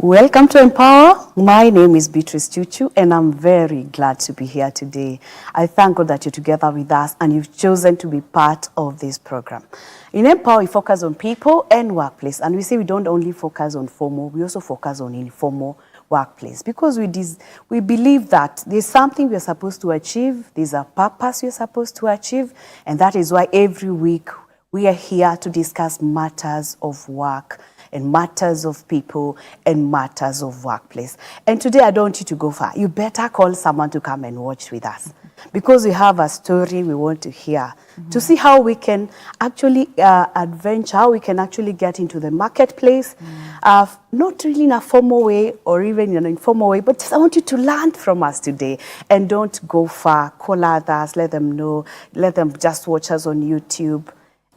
Welcome to Empower. My name is Beatrice Chuchu, and I'm very glad to be here today. I thank God that you're together with us and you've chosen to be part of this program. In Empower, we focus on people and workplace, and we say we don't only focus on formal, we also focus on informal workplace, because we believe that there's something we're supposed to achieve, there's a purpose we're supposed to achieve, and that is why every week we are here to discuss matters of work and matters of people and matters of workplace. And today I don't want you to go far. You better call someone to come and watch with us, because we have a story we want to hear, to see how we can actually adventure, how we can actually get into the marketplace, not really in a formal way or even in an informal way, but I want you to learn from us today. And don't go far. Call others, let them know, let them just watch us on YouTube,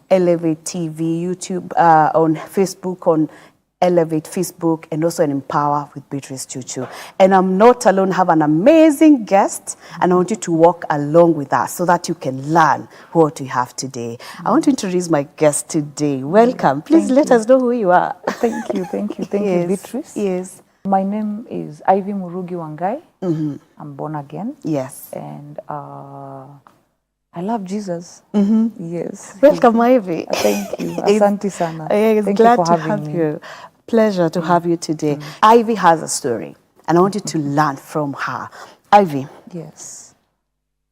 Elevate TV, YouTube, on Facebook, on Elevate Facebook, and also in Empower with Beatrice Chuchu. And I'm not alone, I have an amazing guest, and I want you to walk along with us so that you can learn what we have today. I want to introduce my guest today. Welcome. Please let us know who you are. Thank you, thank you, thank Yes, you, Beatrice. Yes. My name is Ivy Murugi Wangai. I'm born again. Yes. And I love Jesus. Yes. Welcome, Ivy. Thank you. Asante sana. Thank Glad you for to having have me. you. Pleasure to have you today. Ivy has a story, and I want you to learn from her. Ivy, Yes.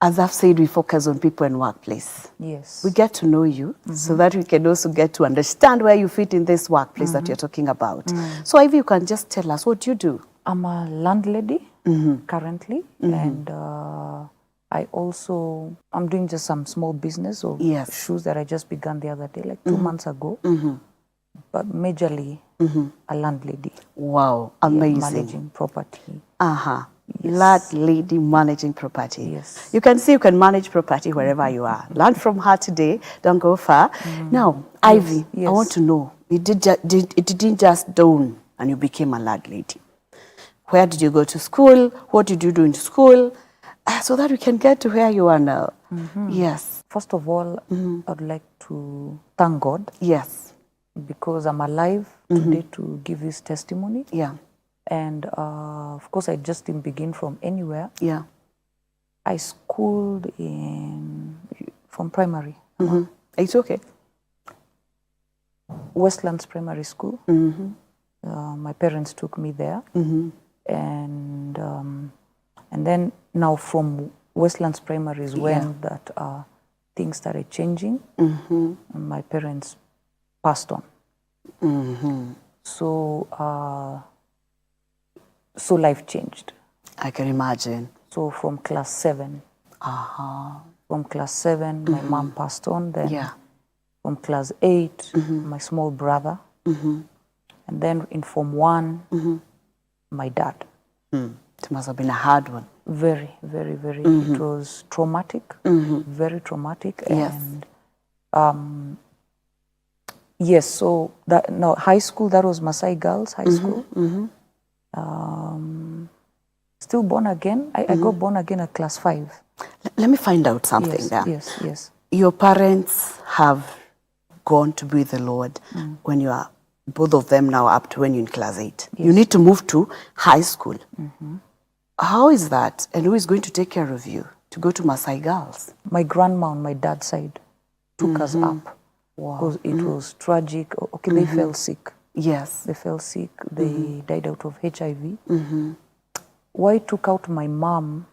as I've said, we focus on people and workplace. Yes. We get to know you so that we can also get to understand where you fit in this workplace that you're talking about. So Ivy, you can just tell us what you do. I'm a landlady currently, and I'm doing just some small business of shoes that I just began the other day, like 2 months ago. But majorly a landlady. Wow, amazing. Yeah, managing property. Landlady managing property. Yes. You can see you can manage property wherever you are. Learn from her today. Don't go far. Now, Ivy, I want to know, it didn't just dawn and you became a landlady. Where did you go to school? What did you do in school? So that we can get to where you are now. Yes. First of all, I'd like to thank God. Yes. Because I'm alive today to give this testimony. Yeah. And of course, I just didn't begin from anywhere. Yeah. I schooled from primary. It's okay. Westlands Primary School. My parents took me there. And then now from Westlands Primary is when that things started changing. And my parents passed on. So life changed. I can imagine. So from class 7. From class 7, my mom passed on. Then from class 8, my small brother. And then in Form 1, my dad. It must have been a hard one. Very, very, very. It was traumatic. Very traumatic. And yes, so high school, that was Maasai Girls High School. Still born again. I got born again at class 5. Let me find out something there. Yes. Your parents have gone to be with the Lord when you are, both of them now up to when you're in class 8. You need to move to high school. How is that? And who is going to take care of you to go to Maasai Girls? My grandma on my dad's side took us up. Because it was tragic. Okay, they fell sick. Yes. They fell sick. They died out of HIV. Why took out my mom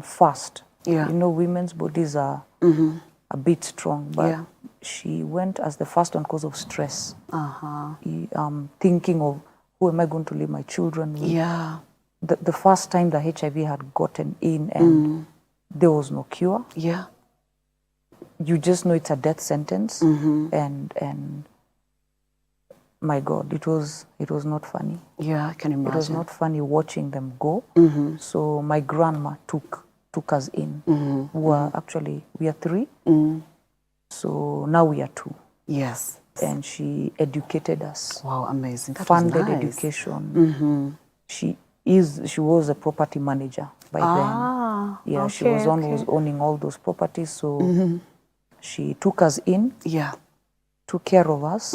first? Yeah. You know, women's bodies are a bit strong, but she went as the first one because of stress. Thinking of who am I going to leave my children with? Yeah. The first time the HIV had gotten in and there was no cure. Yeah. You just know it's a death sentence, and my God, it was not funny. Yeah, I can imagine. It was not funny watching them go. So my grandma took us in. We are 3. So now we are 2. Yes. And she educated us. Wow, amazing. That funded was nice. Education. She was a property manager by then. Yeah, she was owning all those properties. So she took us in. Yeah. Took care of us.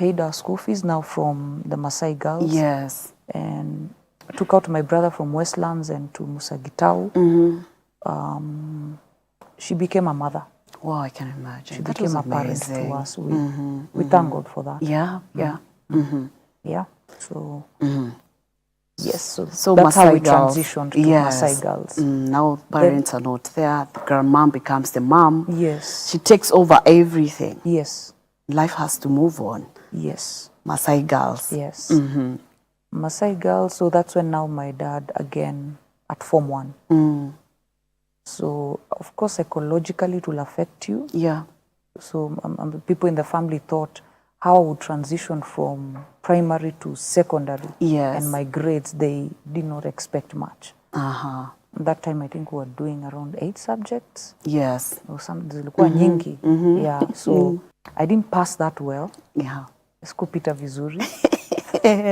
paid our school fees now from the Maasai girls. Yes. And I took out my brother from Westlands and to Musagitau. She became a mother. Wow, I can imagine. She That became was a parent amazing. to us. We thank God for that. Yeah, yeah. Yeah. So yes, so Maasai that's how we girls. transitioned to Yes. Maasai girls. Now parents are not there. The grandmom becomes the mom. Yes. She takes over everything. Yes. Life has to move on. Yes. Maasai girls. Yes. Maasai girls. So that's when now my dad again at Form 1. So of course psychologically it will affect you. Yeah. So people in the family thought how I would transition from primary to secondary. Yes. And my grades, they did not expect much. That time I think we were doing around 8 subjects. Yes. Or some zilikuwa nyingi. Yeah. So I didn't pass that well. Yeah. Sikupita vizuri.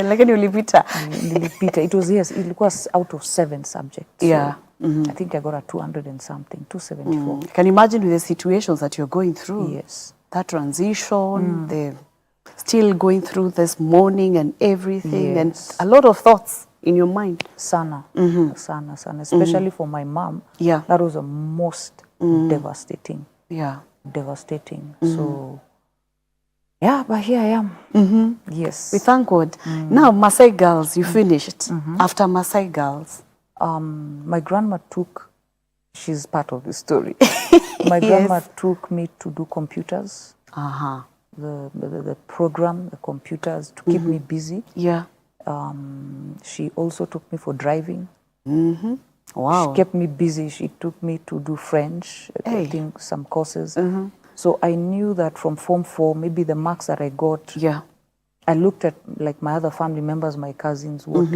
Lakini ulipita. Nilipita. It was, yes, it was out of 7 subjects. Yeah. So I think I got a 200 and something, 274. Can you imagine with the situations that you're going through? Yes. That transition, the still going through this mourning and everything, and a lot of thoughts in your mind. Sana, sana, sana. Especially for my mom. Yeah. That was the most devastating. Yeah. Devastating. So, yeah, but here I am. Yes. We thank God. Now, Maasai girls, you finished. After Maasai girls. My grandma took, she's part of the story. My grandma took me to do computers. The program, the computers, to keep me busy. Yeah. She also took me for driving. Wow. She kept me busy. She took me to do French, I think some courses. So I knew that from Form 4, maybe the marks that I got, I looked at like my other family members, my cousins, what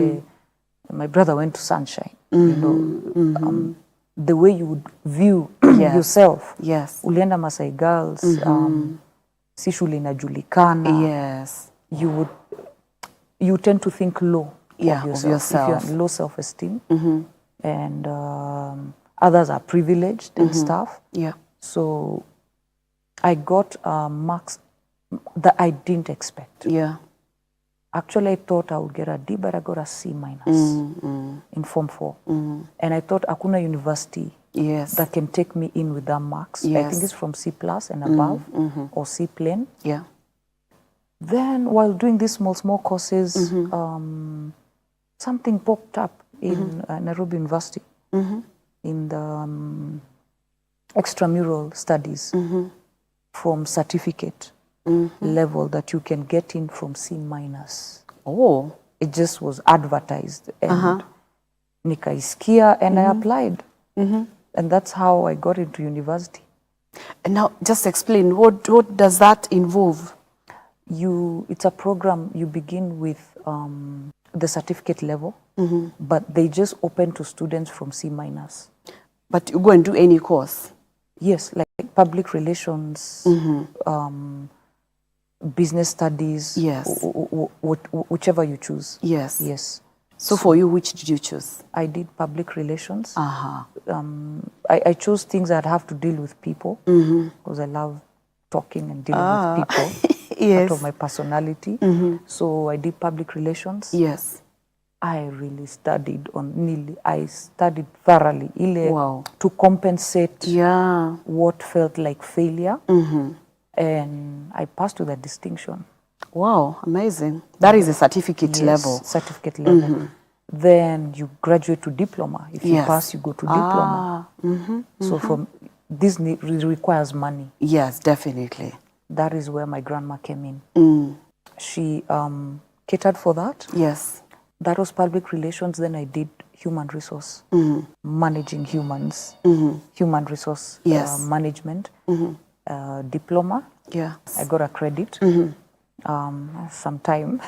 my brother went to Sunshine. You know, the way you would view yourself. Yes. Ulienda Maasai girls, si shule inajulikana. Yes. You tend to think low of yourself. If you have low self-esteem. And others are privileged and stuff. Yeah. So I got marks that I didn't expect. Yeah. Actually, I thought I would get a D, but I got a C minus in Form 4. And I thought hakuna university that can take me in with that marks. I think it's from C plus and above or C plain. Yeah. Then while doing these small courses, something popped up in Nairobi University in the extramural studies from certificate level that you can get in from C minus. Oh. It just was advertised and nikaisikia and I applied. And that's how I got into university. And now just explain, what does that involve? It's a program, you begin with the certificate level, but they just open to students from C minus. But you go and do any course? Yes, like public relations, business studies, whichever you choose. Yes. Yes. So for you, which did you choose? I did public relations. I chose things that have to deal with people because I love talking and dealing with people. Part of my personality. So I did public relations. Yes. I really studied I studied thoroughly to compensate what felt like failure. And I passed with a distinction. Wow, amazing. That is a certificate level. Certificate level. Then you graduate to diploma. If you pass, you go to diploma. So from this requires money. Yes, definitely. That is where my grandma came in. She catered for that. Yes. That was public relations. Then I did human resource, managing humans, human resource management, diploma. Yeah. I got a credit sometime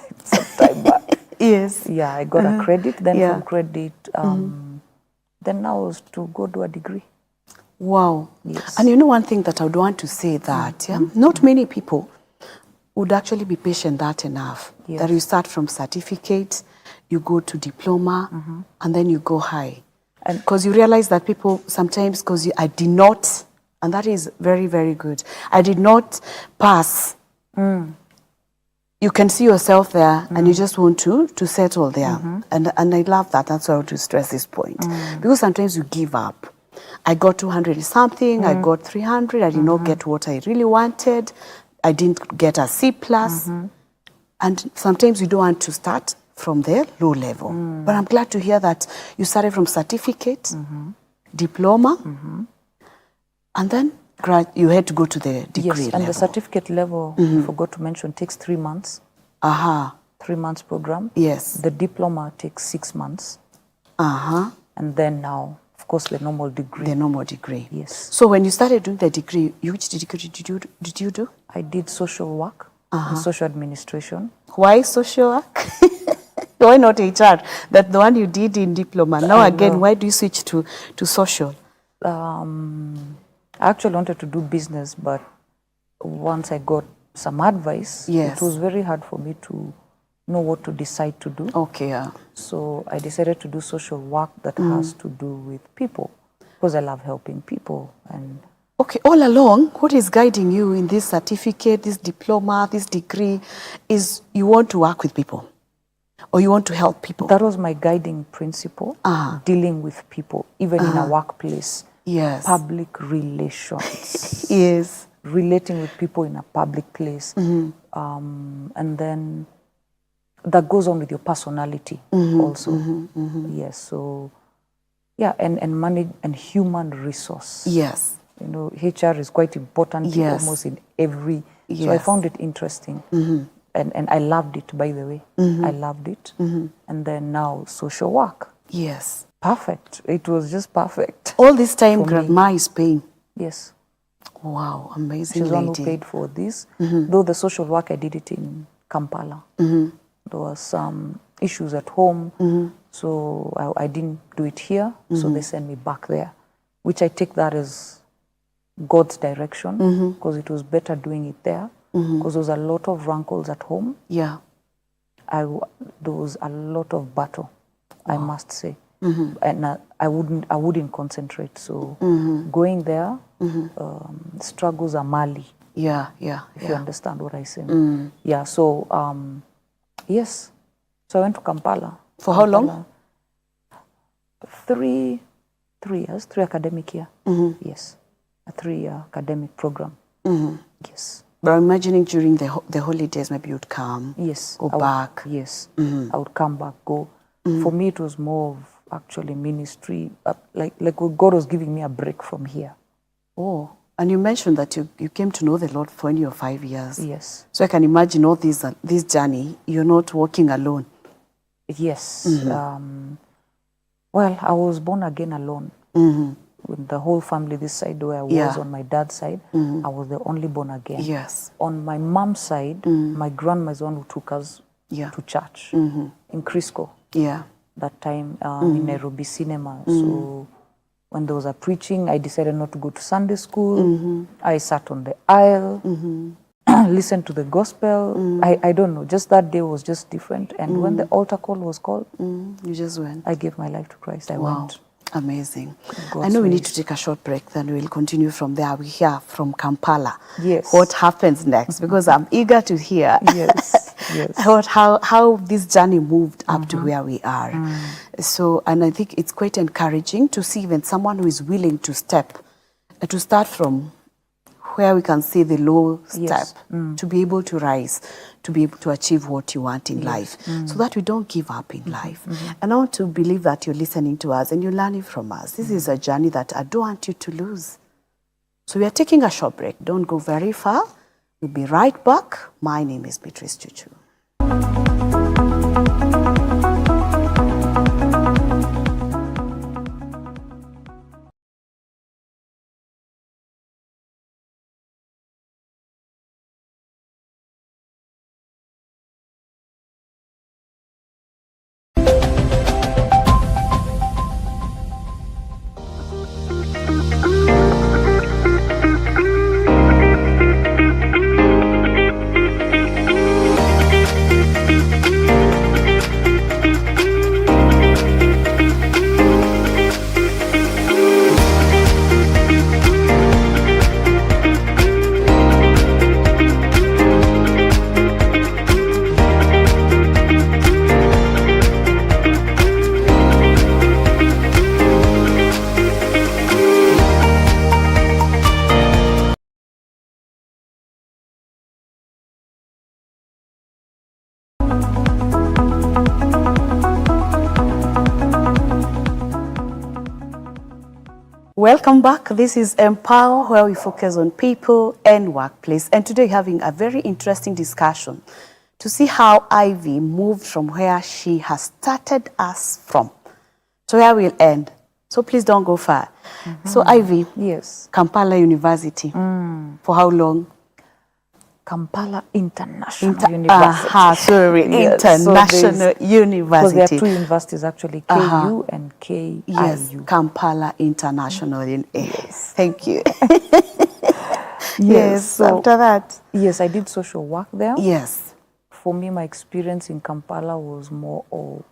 back. Yes. Yeah, I got a credit. Then from credit, then now was to go do a degree. Wow. Yes. And you know one thing that I would want to say that not many people would actually be patient that enough. That you start from certificate, you go to diploma, and then you go high. And because you realize that people sometimes, because I did not, and that is very, very good. I did not pass. You you can see yourself there and you just want to settle there. And I love that. That's why I want to stress this point. Because sometimes you give up. I got 200 something, I got 300, I did not get what I really wanted. I didn't get a C plus. And sometimes you don't want to start from the low level. But I'm glad to hear that you started from certificate, diploma, and then you had to go to the degree level. Yes, and the certificate level, I forgot to mention, takes 3 months. 3 months program. Yes. The diploma takes 6 months. And then now, of course, the normal degree. The normal degree. Yes. So when you started doing the degree, which degree did you do? I did social work and social administration. Why social work? Why not HR? That's the one you did in diploma. Now again, why do you switch to social? I actually wanted to do business, but once I got some advice, it was very hard for me to know what to decide to do. Okay, yeah. So I decided to do social work that has to do with people, because I love helping people. And okay, all along, what is guiding you in this certificate, this diploma, this degree, is you want to work with people, or you want to help people? That was my guiding principle, dealing with people, even in a workplace. Yes. Public relations. Yes. Relating with people in a public place. And then that goes on with your personality also. Yes, so, yeah, and money and human resource. Yes. You know, HR is quite important almost in every, so I found it interesting. And I loved it, by the way. I loved it. And then now social work. Yes. Perfect. It was just perfect. All this time, Grandma is paying. Yes. Wow, amazing. She's the one who paid for this. Though the social work, I did it in Kampala. There were some issues at home, so I didn't do it here. So they sent me back there, which I take that as God's direction, because it was better doing it there, because there was a lot of rankles at home. Yeah. There was a lot of battle, I must say. And I wouldn't concentrate. So going there, struggles are Mali. Yeah. If you understand what I say. Yeah. So yes. So I went to Kampala. For how long? 3 years, 3 academic year. Yes, a 3-year academic program. Yes. But I'm imagining during the holidays, maybe you'd come. Yes. Go back. Yes. I would come back, go. For me, it was more of actually ministry, like God was giving me a break from here. Oh, and you mentioned that you came to know the Lord for only 5 years. Yes. So I can imagine all this journey, you're not walking alone. Yes. Well, I was born again alone. With the whole family this side where I was on my dad's side, I was the only born again. Yes. On my mom's side, my grandma is the one who took us to church in Crisco. Yeah. That time in Nairobi Cinema. So when there was a preaching, I decided not to go to Sunday school. I sat on the aisle, listened to the gospel. I don't know, just that day was just different. And when the altar call was called, you just went. I gave my life to Christ. I went. Amazing. God's I know we ways. need to take a short break, then we'll continue from there. We hear from Kampala. Yes. What happens next? Because I'm eager to hear. Yes. how this journey moved up to where we are. So, and I think it's quite encouraging to see even someone who is willing to start from where we can see the low step, to be able to rise, to be able to achieve what you want in life, so that we don't give up in life. And I want to believe that you're listening to us and you're learning from us. This is a journey that I don't want you to lose. So we are taking a short break. Don't go very far. We'll be right back. My name is Beatrice Chuchu. Welcome back. This is Empower, where we focus on people and workplace. And today we're having a very interesting discussion to see how Ivy moved from where she has started us from to where we'll end. So please don't go far. So Ivy, Yes. Kampala University. For how long? Kampala International University. Sorry, Yes, International University. Because there are two universities actually, KU and KIU. Yes, Kampala International. Yes. Thank you. Yes. So after that. Yes, I did social work there. Yes. For me, my experience in Kampala was more of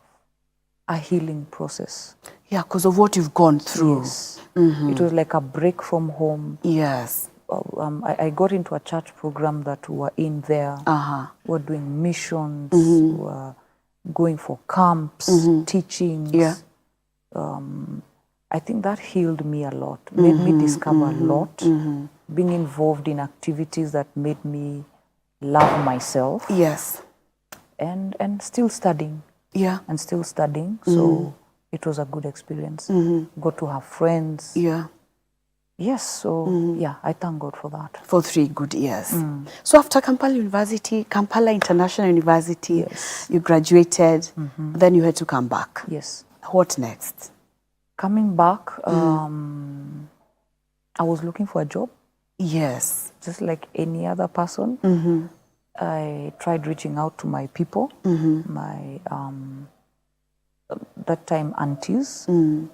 a healing process. Yeah, because of what you've gone through. Yes. It was like a break from home. Yes. I got into a church program that we were in there. We were doing missions, we were going for camps, teachings. Yeah. I think that healed me a lot, made me discover a lot, being involved in activities that made me love myself. Yes. And still studying. Yeah. And still studying. So it was a good experience. Got to have friends. Yeah. Yes, so yeah, I thank God for that. For 3 good years. So after Kampala University, Kampala International University, Yes. you graduated, then you had to come back. Yes. What next? Coming back, I was looking for a job. Yes. Just like any other person. I tried reaching out to my people, my that time aunties in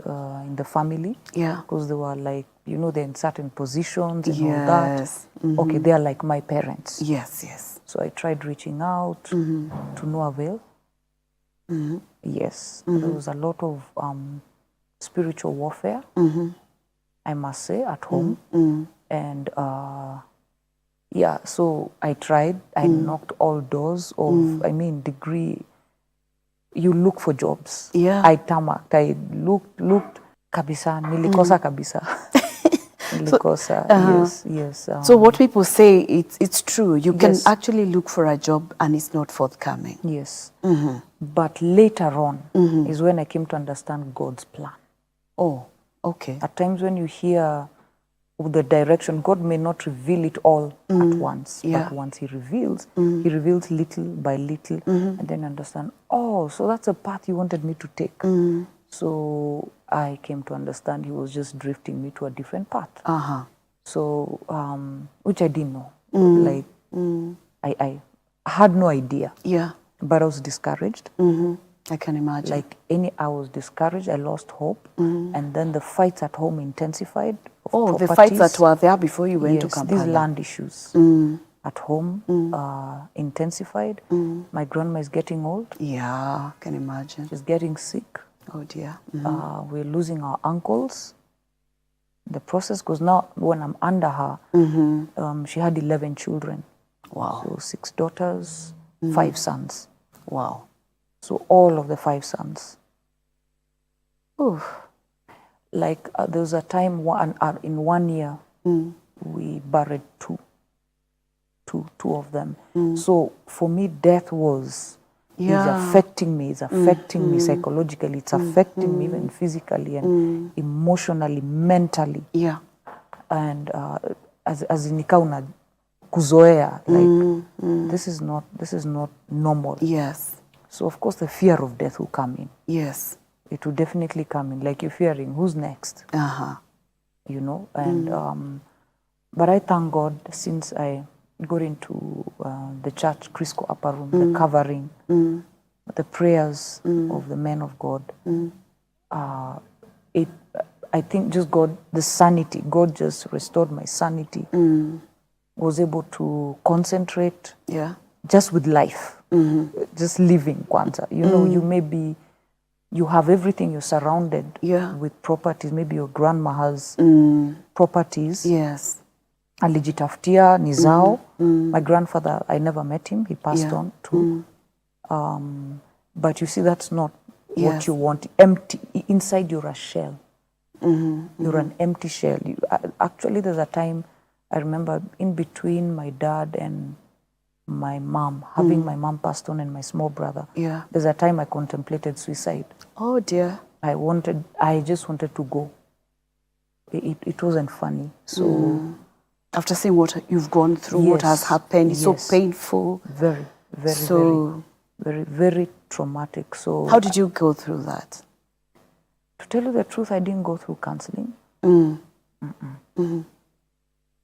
the family. Yeah. Because they were like, you know, they're in certain positions and all Yes. that. Okay, they are like my parents. Yes, yes. So I tried reaching out to no avail. Yes, there was a lot of spiritual warfare, I must say, at home. And yeah, so I tried. I knocked all doors of, I mean, degree. You look for jobs. Yeah. I tamaked. I looked. Kabisa, nilikosa kabisa. Nilikosa, yes. So what people say, it's true. You can Yes. actually look for a job and it's not forthcoming. Yes. But later on is when I came to understand God's plan. Oh, okay. At times when you hear the direction, God may not reveal it all at once. Yeah. But once He reveals little by little, and then understand, oh, so that's a path He wanted me to take. So I came to understand He was just drifting me to a different path. So, which I didn't know. Like, I had no idea. Yeah. But I was discouraged. I can imagine. Like I was discouraged, I lost hope. And then the fights at home intensified. Oh, the fights that were there before you went to Yes, Kampala. these land issues at home intensified. My grandma is getting old. Yeah, I can imagine. She's getting sick. Oh dear. We're losing our uncles. The process goes now, when I'm under her, she had 11 children. Wow. So 6 daughters, 5 sons. Wow. So all of the 5 sons. Oof. Like there was a time in 1 year, we buried two of them. So for me, death is affecting me. It's affecting me psychologically. It's affecting me even physically and emotionally, mentally. Yeah. And as in nikauna kuzoea, like this is not normal. Yes. So of course the fear of death will come in. Yes. It will definitely come in. Like you're fearing who's next. You know, and but I thank God since I got into the church, Crisco Upper Room, the covering, the prayers of the men of God. I think just God, the sanity, God just restored my sanity. Was able to concentrate just with life, just living kwanza. You know, you have everything, you're surrounded with properties. Maybe your grandma has properties. Yes. Alijitafutia ni zao. My grandfather, I never met him. He passed on too. But you see, that's not what you want. Empty. Inside you're a shell. You're an empty shell. Actually, there's a time, I remember in between my dad and my mom, having my mom passed on and my small brother. Yeah. There's a time I contemplated suicide. Oh dear. I just wanted to go. it wasn't funny. So after seeing what you've gone through, what has happened, it's so painful. Very, very traumatic. So how did you go through that? To tell you the truth, I didn't go through counseling.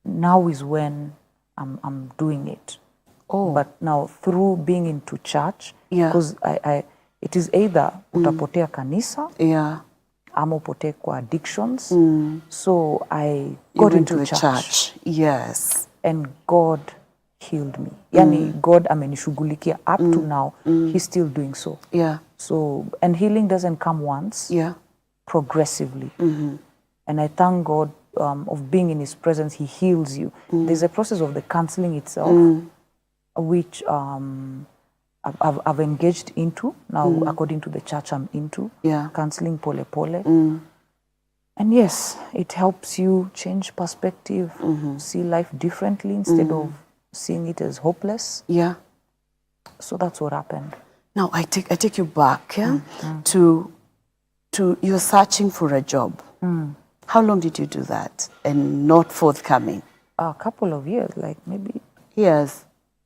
Now is when I'm doing it. But now through being into church, because it is either utapotea kanisa, ama upotee kwa addictions. So I got into church. Yes. And God healed me. Yani God amenishughulikia up to now. He's still doing so. So, and healing doesn't come once. Progressively. And I thank God of being in His presence. He heals you. There's a process of the counseling itself, which I've engaged into now, according to the church I'm into. Counseling pole pole. And yes, it helps you change perspective, see life differently instead of seeing it as hopeless. So that's what happened. Now I take you back to you're searching for a job. How long did you do that and not forthcoming? A couple of years, like maybe. Years?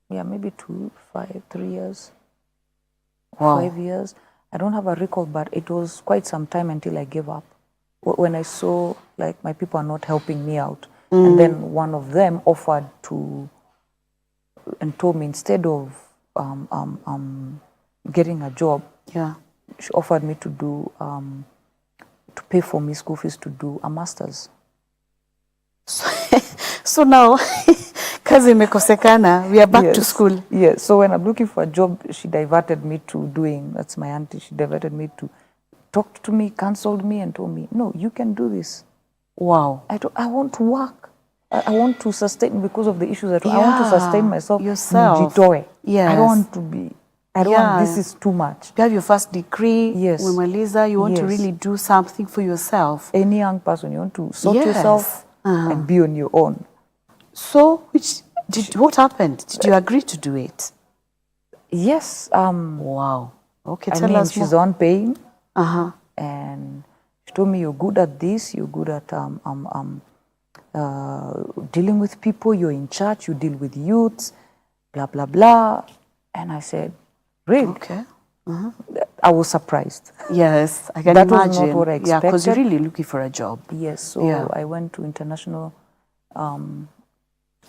Yeah, maybe 2, 5, 3 years. Wow. 5 years. I don't have a record, but it was quite some time until I gave up. When I saw like my people are not helping me out. And then one of them offered to, and told me instead of getting a job, she offered me to do, to pay for me school fees to do a master's. So now, kazi imekosekana, we are back to school. Yes, so when I'm looking for a job, she diverted me to doing, that's my auntie, she diverted me to, talked to me, counseled me and told me, no, you can do this. Wow. I want to work. I want to sustain, because of the issues that I want to sustain myself. Yourself. I don't want to be, I don't want, this is too much. You have your first degree. Yes. Umemaliza, you want to really do something for yourself. Any young person, you want to sort yourself and be on your own. So, what happened? Did you agree to do it? Yes. Wow. Okay, tell us more. She's on paying. And she told me, you're good at this, you're good at dealing with people, you're in church, you deal with youths, blah, blah, blah. And I said, really? Okay. I was surprised. Yes, I can that imagine. Was not what I expected. Yeah, because you're really looking for a job. Yes, so I went to International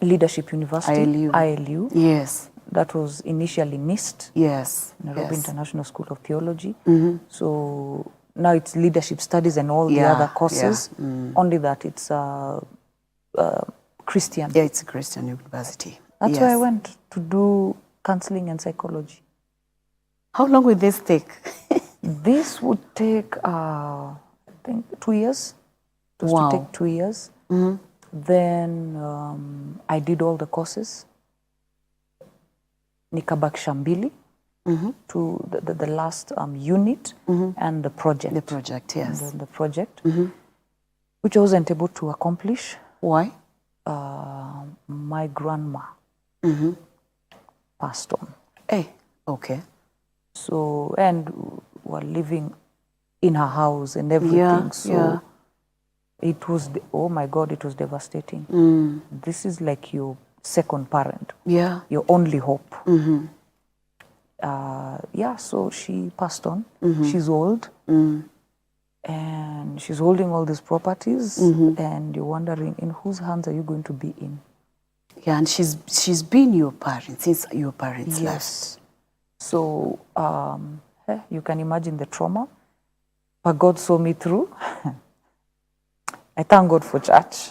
Leadership University, ILU. Yes. That was initially NIST. Yes. Nairobi International School of Theology. So now it's leadership studies and all the other courses. Only that it's Christian. Yeah, it's a Christian university. That's where I went to do counseling and psychology. How long would this take? This would take, I think, 2 years. It was to take 2 years. Then I did all the courses. Nikabakisha mbili to the last unit and the project. The project, yes. And the project, which I wasn't able to accomplish. Why? My grandma passed on. Hey, okay. So, and we're living in her house and everything. So it was, oh my God, it was devastating. This is like your second parent. Yeah. Your only hope. So she passed on. She's old. And she's holding all these properties. And you're wondering, in whose hands are you going to be in? Yeah, and she's been your parent since your parents left. So you can imagine the trauma. But God saw me through. I thank God for church.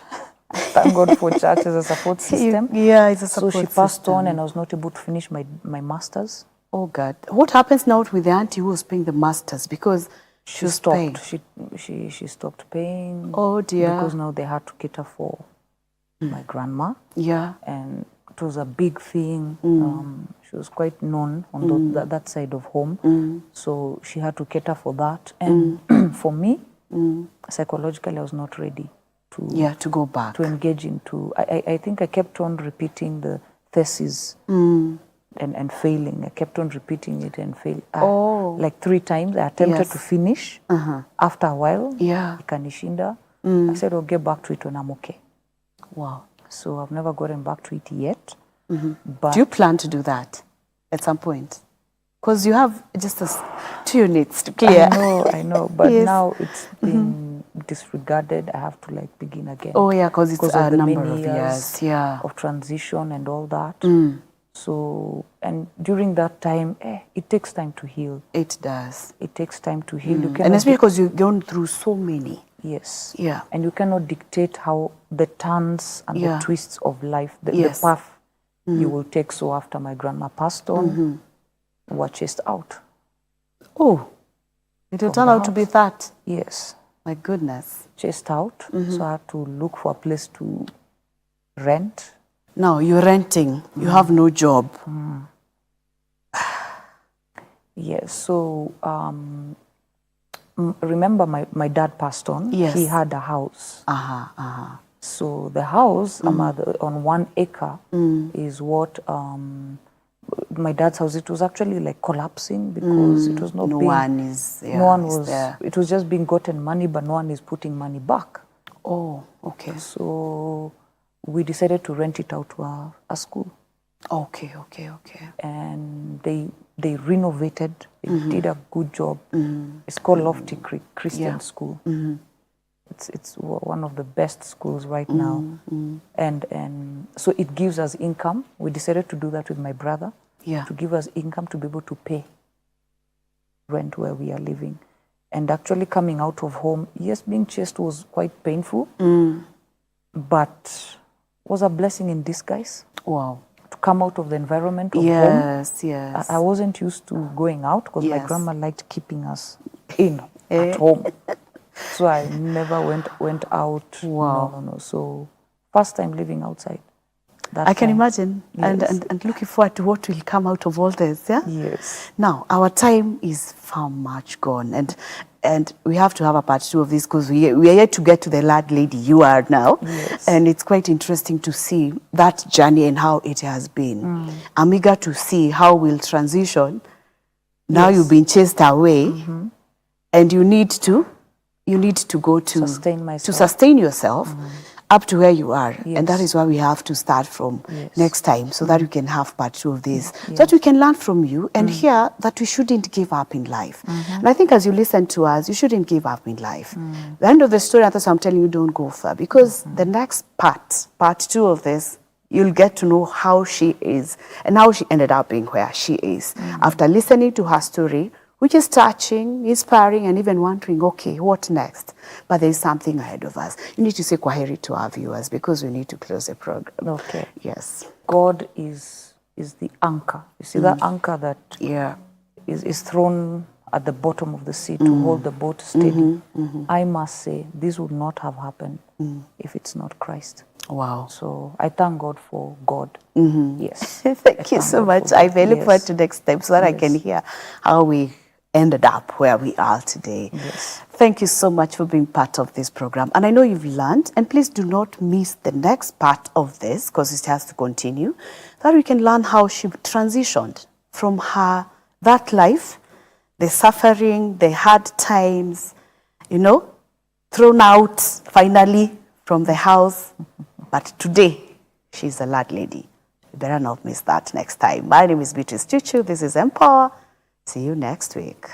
I thank God for church as a support system. It's a support system. So she passed on and I was not able to finish my master's. Oh God. What happens now with the auntie who was paying the master's? Because she stopped. She stopped paying. Oh dear. Because now they had to cater for my grandma. Yeah. And it was a big thing. She was quite known on that side of home. So she had to cater for that. And for me, psychologically, I was not ready to go back. To engage into, I think I kept on repeating the thesis and failing. I kept on repeating it and failing. Like 3 times. I attempted to finish. After a while, ikanishinda. I said, I'll get back to it when I'm okay. Wow. So I've never gotten back to it yet. Do you plan to do that at some point? Because you have just 2 units to clear. I know, but Yes. now it's been disregarded. I have to like begin again. Oh yeah, because it's a of the number many of years. Yeah. of transition and all that. So, and during that time, it takes time to heal. It does. It takes time to heal. You And cannot especially because you've gone through so many. Yes. Yeah. And you cannot dictate how the turns and the twists of life, the path you will take. So after my grandma passed on, we were chased out. Oh, it will turn out to be that. Yes. My goodness. Chased out. So I had to look for a place to rent. Now you're renting. You have no job. Yes. So remember my dad passed on. Yes. He had a house. So the house on 1 acre is what my dad's house. It was actually like collapsing because it was not No being, one is. Yeah, no one is was. there. It was just being gotten money, but no one is putting money back. Oh, okay. So we decided to rent it out to a school. Okay. And they renovated. They did a good job. It's called Lofty Creek Christian School. It's one of the best schools right now. And so it gives us income. We decided to do that with my brother. Yeah. To give us income to be able to pay rent where we are living. And actually coming out of home, yes, being chased was quite painful, but was a blessing in disguise. Wow. To come out of the environment of home. Yes. I wasn't used to going out because my Yes. grandma liked keeping us in at home. So I never went out. Wow. No. So first time living outside. I can imagine. Yes. And looking forward to what will come out of all this, yeah? Yes. Now, our time is far much gone, and we have to have a part 2 of this because we are yet to get to the Landlady you are now. Yes. And it's quite interesting to see that journey and how it has been. I'm eager to see how we'll transition. Now you've been chased away, and you need to go to Sustain myself. to sustain yourself up to where you are. Yes. And that is why we have to start from next time, so that we can have part 2 of this, so Yes. that we can learn from you and hear that we shouldn't give up in life. And I think as you listen to us, you shouldn't give up in life. The end of the story, that's why I'm telling you, don't go far, because the next part 2 of this, you'll get to know how she is and how she ended up being where she is. After listening to her story, which is touching, inspiring, and even wondering, okay, what next? But there is something ahead of us. You need to say kwaheri to our viewers because we need to close the program. Okay. Yes. God is the anchor. You see that anchor that is thrown at the bottom of the sea to hold the boat steady. I must say, this would not have happened if it's not Christ. Wow. So I thank God for God. Yes. Thank you so much. I very look forward to next time so that I can hear how we ended up where we are today. Yes. Thank you so much for being part of this program. And I know you've learned, and please do not miss the next part of this because it has to continue, that we can learn how she transitioned from that life, the suffering, the hard times, thrown out finally from the house. But today, she's a landlady. You better not miss that next time. My name is Beatrice Chuchu. This is Empower. See you next week.